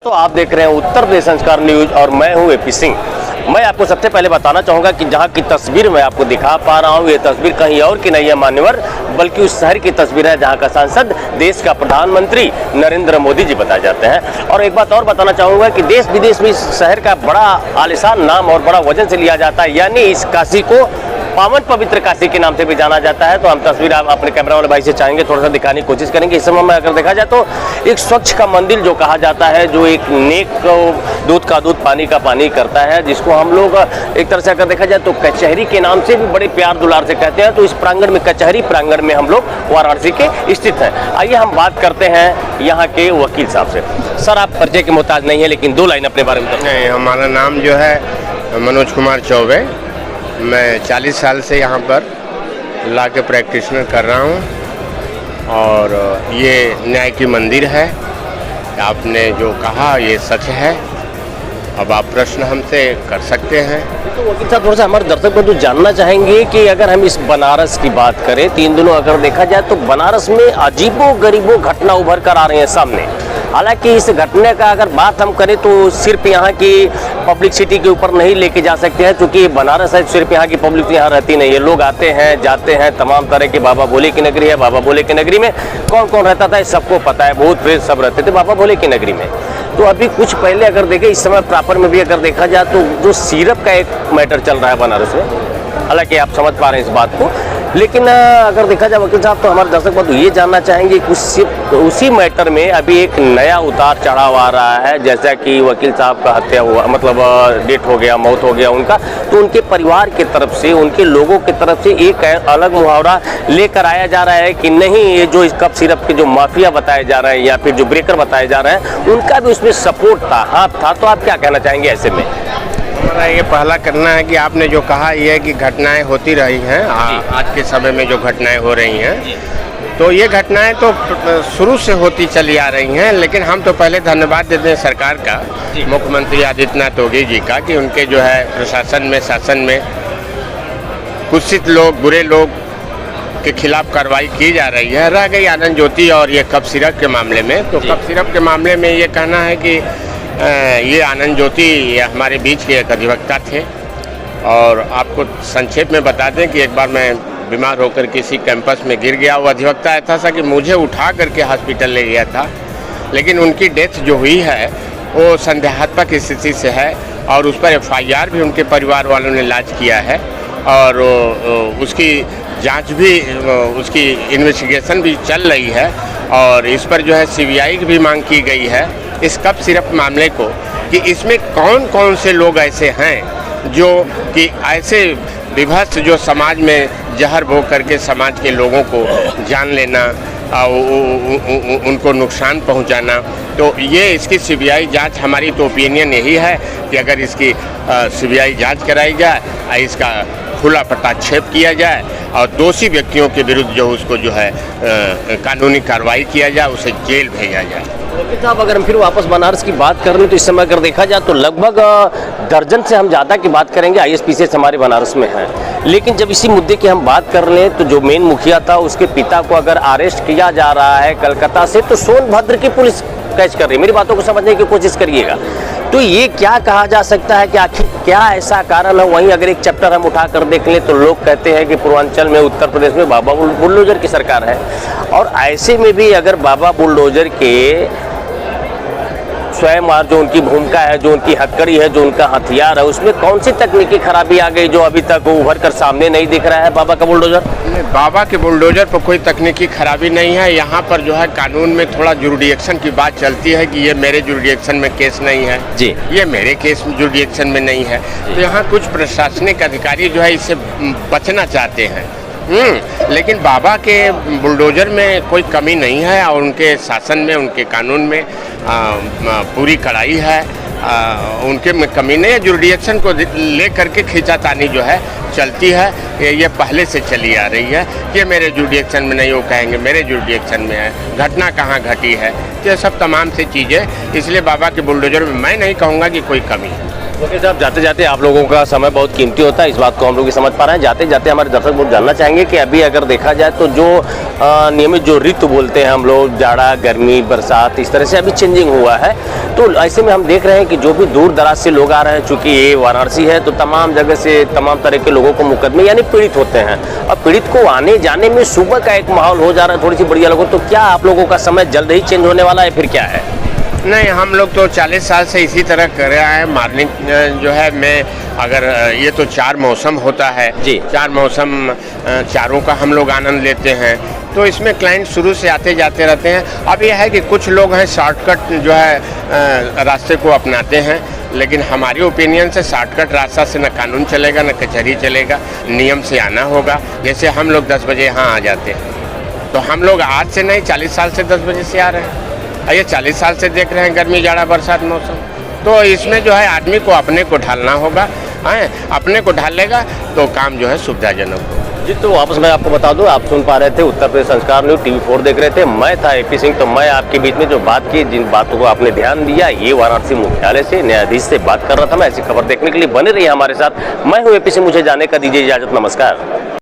तो आप देख रहे हैं उत्तर प्रदेश संस्कार न्यूज और मैं हूं एपी सिंह। मैं आपको सबसे पहले बताना चाहूंगा कि जहां की तस्वीर मैं आपको दिखा पा रहा हूं, ये तस्वीर कहीं और की नहीं है मान्यवर, बल्कि उस शहर की तस्वीर है जहां का सांसद देश का प्रधानमंत्री नरेंद्र मोदी जी बताए जाते हैं। और एक बात और बताना चाहूंगा कि देश विदेश में इस शहर का बड़ा आलिशान नाम और बड़ा वजन से लिया जाता है, यानी इस काशी को पावन पवित्र काशी के नाम से भी जाना जाता है। तो हम तस्वीर आप अपने कैमरा वाले भाई से चाहेंगे थोड़ा सा दिखाने की कोशिश करेंगे। इस समय में अगर देखा जाए तो एक स्वच्छ का मंदिर जो कहा जाता है, जो एक नेक दूध का दूध पानी का पानी करता है, जिसको हम लोग एक तरह से अगर देखा जाए तो कचहरी के नाम से भी बड़े प्यार दुलार से कहते हैं। तो इस प्रांगण में, कचहरी प्रांगण में हम लोग वाराणसी के स्थित हैं। आइए हम बात करते हैं यहाँ के वकील साहब से। सर, आप परिचय के मोहताज नहीं है, लेकिन दो लाइन अपने बारे में बताइए। नहीं, हमारा नाम जो है मनोज कुमार चौबे। मैं 40 साल से यहाँ पर लॉ के प्रैक्टिशनर कर रहा हूँ और ये न्याय की मंदिर है। आपने जो कहा ये सच है। अब आप प्रश्न हमसे कर सकते हैं। तो वकील साहब, थोड़ा सा हमारे दर्शक बंधु जानना चाहेंगे कि अगर हम इस बनारस की बात करें, 3 दिनों अगर देखा जाए तो बनारस में अजीबो गरीबो घटना उभर कर आ रही है सामने। हालांकि इस घटने का अगर बात हम करें तो सिर्फ यहाँ की पब्लिसिटी के ऊपर नहीं लेके जा सकते हैं, क्योंकि बनारस है, सिर्फ यहाँ की पब्लिक यहाँ रहती नहीं है। लोग आते हैं जाते हैं, तमाम तरह के बाबा भोले की नगरी है। बाबा भोले की नगरी में कौन कौन रहता था सबको पता है, बहुत प्रेस सब रहते थे बाबा भोले की नगरी में। तो अभी कुछ पहले अगर देखें, इस समय प्रॉपर में भी अगर देखा जाए तो जो सिरप का एक मैटर चल रहा है बनारस में, हालांकि आप समझ पा रहे हैं इस बात को, लेकिन अगर देखा जाए वकील साहब, तो हमारे दर्शक बंधु ये जानना चाहेंगे कि उसी मैटर में अभी एक नया उतार चढ़ाव आ रहा है। जैसा कि वकील साहब का हत्या हुआ, मतलब डेथ हो गया, मौत हो गया उनका, तो उनके परिवार की तरफ से, उनके लोगों की तरफ से एक अलग मुहावरा लेकर आया जा रहा है कि नहीं, ये जो इस कप सिरप के जो माफिया बताए जा रहे हैं या फिर जो ब्रेकर बताए जा रहे हैं, उनका भी उसमें सपोर्ट था, हाथ था। तो आप क्या कहना चाहेंगे ऐसे में? हमारा ये पहला करना है कि आपने जो कहा ये है कि घटनाएं होती रही हैं। आज के समय में जो घटनाएं हो रही हैं, तो ये घटनाएं तो शुरू से होती चली आ रही हैं। लेकिन हम तो पहले धन्यवाद देते हैं सरकार का, मुख्यमंत्री आदित्यनाथ योगी जी का, कि उनके जो है प्रशासन में, शासन में कुत्सित लोग, बुरे लोग के खिलाफ कार्रवाई की जा रही है। रह गई आनंद ज्योति और ये कप सिरप के मामले में, तो कप सिरप के मामले में ये कहना है कि ये आनंद ज्योति ये हमारे बीच के एक अधिवक्ता थे। और आपको संक्षेप में बता दें कि एक बार मैं बीमार होकर किसी कैंपस में गिर गया। वो अधिवक्ता ऐसा था कि मुझे उठा करके हॉस्पिटल ले गया था, लेकिन उनकी डेथ जो हुई है वो संदेहात्मक स्थिति से है और उस पर FIR भी उनके परिवार वालों ने लॉन्च किया है और उसकी जांच भी, उसकी इन्वेस्टिगेशन भी चल रही है। और इस पर जो है CBI की भी मांग की गई है इस कप सिरप मामले को, कि इसमें कौन कौन से लोग ऐसे हैं जो कि ऐसे विभत्स, जो समाज में जहर बो करके समाज के लोगों को जान लेना, उनको नुकसान पहुंचाना। तो ये इसकी CBI जांच, हमारी तो ओपिनियन यही है कि अगर इसकी CBI जांच कराई जाए, इसका खुला पटाक्षेप किया जाए और दोषी व्यक्तियों के विरुद्ध जो उसको जो है कानूनी कार्रवाई किया जाए, उसे जेल भेजा जाए। वकील साहब, अगर हम फिर वापस बनारस की बात कर रहे हैं तो इस समय अगर देखा जाए तो लगभग दर्जन से हम ज़्यादा की बात करेंगे ISPCS हमारे बनारस में है। लेकिन जब इसी मुद्दे की हम बात कर रहे हैं तो जो मेन मुखिया था, उसके पिता को अगर अरेस्ट किया जा रहा है कलकत्ता से, तो सोनभद्र की पुलिस कैच कर रही है। मेरी बातों को समझने की कोशिश करिएगा। तो ये क्या कहा जा सकता है कि आखिर क्या ऐसा कारण है? वहीं अगर एक चैप्टर हम उठा कर देख लें तो लोग कहते हैं कि पूर्वांचल में, उत्तर प्रदेश में बाबा बुलडोजर की सरकार है, और ऐसे में भी अगर बाबा बुलडोजर के स्वयं जो उनकी भूमिका है, जो उनकी हथकड़ी है, जो उनका हथियार है, उसमें कौन सी तकनीकी खराबी आ गई जो अभी तक उभर कर सामने नहीं दिख रहा है? बाबा का बुलडोजर, बाबा के बुलडोजर पर कोई तकनीकी खराबी नहीं है। यहाँ पर जो है कानून में थोड़ा जुरिडिक्शन की बात चलती है कि ये मेरे जुरिडिक्शन में केस नहीं है जी, ये मेरे केस जुरिडिक्शन में नहीं है। तो यहाँ कुछ प्रशासनिक अधिकारी जो है इससे बचना चाहते हैं। लेकिन बाबा के बुलडोजर में कोई कमी नहीं है और उनके शासन में, उनके कानून में पूरी कड़ाई है। उनके में कमी नहीं है। जुरिडिक्शन को ले करके खींचातानी जो है चलती है, ये पहले से चली आ रही है। ये मेरे जुरिडिक्शन में नहीं, वो कहेंगे मेरे जुरिडिक्शन में है। घटना कहाँ घटी है, ये सब तमाम से चीज़ें। इसलिए बाबा के बुलडोजर में मैं नहीं कहूँगा कि कोई कमी है। ओके साहब, जाते जाते आप लोगों का समय बहुत कीमती होता है, इस बात को हम लोग भी समझ पा रहे हैं। जाते जाते हमारे दर्शक बहुत जानना चाहेंगे कि अभी अगर देखा जाए तो जो नियमित जो ऋतु बोलते हैं हम लोग, जाड़ा, गर्मी, बरसात, इस तरह से अभी चेंजिंग हुआ है, तो ऐसे में हम देख रहे हैं कि जो भी दूर दराज से लोग आ रहे हैं, चूंकि ये वाराणसी है तो तमाम जगह से तमाम तरह के लोगों को मुकदमे यानी पीड़ित होते हैं। अब पीड़ित को आने जाने में सुबह का एक माहौल हो जा रहा है थोड़ी सी बढ़िया लोगों, तो क्या आप लोगों का समय जल्द ही चेंज होने वाला है, फिर क्या है? नहीं, हम लोग तो 40 साल से इसी तरह कर रहा है। मॉर्निंग जो है मैं अगर ये तो 4 मौसम होता है जी, 4 मौसम, चारों का हम लोग आनंद लेते हैं। तो इसमें क्लाइंट शुरू से आते जाते रहते हैं। अब यह है कि कुछ लोग हैं शॉर्टकट जो है रास्ते को अपनाते हैं, लेकिन हमारी ओपिनियन से शॉर्टकट रास्ता से न कानून चलेगा न कचहरी चलेगा, नियम से आना होगा। जैसे हम लोग 10 बजे यहाँ आ जाते हैं, तो हम लोग आज से नहीं 40 साल से 10 बजे से आ रहे हैं। ये 40 साल से देख रहे हैं गर्मी, जाड़ा, बरसात मौसम। तो इसमें जो है आदमी को अपने को ढालना होगा, अपने को ढालेगा तो काम जो है सुविधाजनक होगा। जी, तो वापस मैं आपको बता दूं, आप सुन पा रहे थे उत्तर प्रदेश संस्कार न्यूज़ TV4 देख रहे थे। मैं था AP सिंह। तो मैं आपके बीच में जो बात की, जिन बातों को आपने ध्यान दिया, ये वाराणसी मुख्यालय से न्यायाधीश से बात कर रहा था मैं। ऐसी खबर देखने के लिए बने रहिए हमारे साथ। मैं हूँ AP सिंह, मुझे जाने का दीजिए इजाजत, नमस्कार।